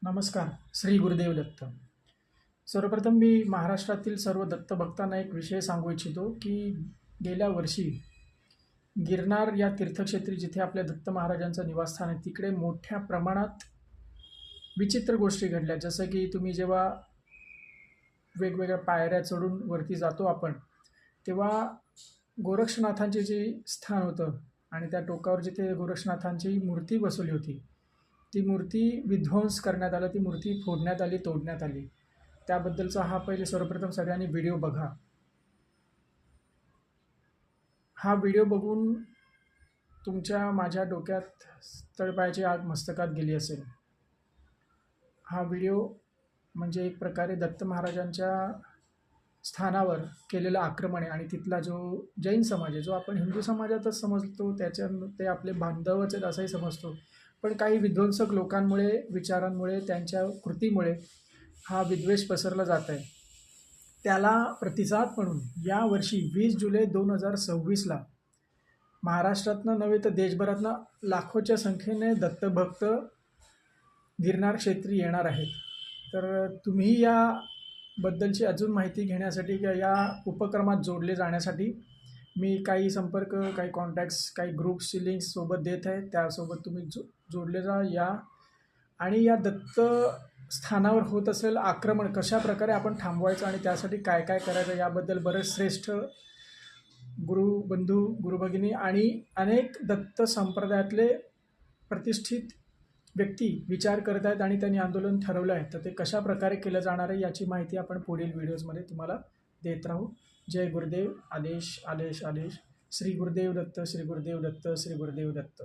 नमस्कार. श्री गुरुदेव दत्त. सर्वप्रथम मी महाराष्ट्रातील सर्व दत्तभक्तांना एक विषय सांगू इच्छितो, की गेल्या वर्षी गिरनार या तीर्थक्षेत्री जिथे आपल्या दत्त महाराजांचं निवासस्थान आहे, तिकडे मोठ्या प्रमाणात विचित्र गोष्टी घडल्या. जसं की तुम्ही जेव्हा वेगवेगळ्या पायऱ्या चढून वरती जातो आपण, तेव्हा गोरक्षनाथांचे जे स्थान होतं आणि त्या टोकावर जिथे गोरक्षनाथांची मूर्ती बसवली होती, ती मूर्ती विध्वंस करण्यात आला, ती मूर्ती फोडण्यात आली, तोडण्यात आली. त्याबद्दलचा हा पहिले सर्वप्रथम सगळ्यांनी व्हिडिओ बघा. हा व्हिडिओ बघून तुमच्या माझ्या डोक्यात तळपायाची आग मस्तकात गेली असेल. हा व्हिडिओ म्हणजे एक प्रकारे दत्त महाराजांच्या स्थानावर केलेलं आक्रमण आहे आणि तिथला जो जैन समाज आहे, जो आपण हिंदू समाजातच समजतो, ते आपले बांधवच आहेत असंही समजतो. पण काही विध्वंसक लोकांमुळे, विचारांमुळे, त्यांच्या कृतीमुळे हा विद्वेष पसरला जात आहे. त्याला प्रतिसाद म्हणून यावर्षी 20 जुलै 2026ला महाराष्ट्रातनं नव्हे तर देशभरातनं लाखोच्या संख्येने दत्तभक्त गिरनार क्षेत्री येणार आहेत. तर तुम्ही याबद्दलची अजून माहिती घेण्यासाठी किंवा या उपक्रमात जोडले जाण्यासाठी मी काही संपर्क, काही कॉन्टॅक्ट्स, काही ग्रुप्सची लिंक्स सोबत देत आहे. त्यासोबत तुम्ही जोडले जा आणि या दत्त स्थानावर होत असलेलं आक्रमण कशाप्रकारे आपण थांबवायचं आणि त्यासाठी काय काय करायचं याबद्दल बरेच श्रेष्ठ गुरुबंधू, गुरुभगिनी आणि अनेक दत्त संप्रदायातले प्रतिष्ठित व्यक्ती विचार करत आहेत आणि त्यांनी आंदोलन ठरवलं आहे. तर ते कशाप्रकारे केलं जाणार आहे याची माहिती आपण पुढील व्हिडिओजमध्ये तुम्हाला देत राहू. जय गुरुदेव. आदेश आदेश आदेश. श्री गुरुदेव दत्त, श्री गुरुदेव दत्त, श्री गुरुदेव दत्त.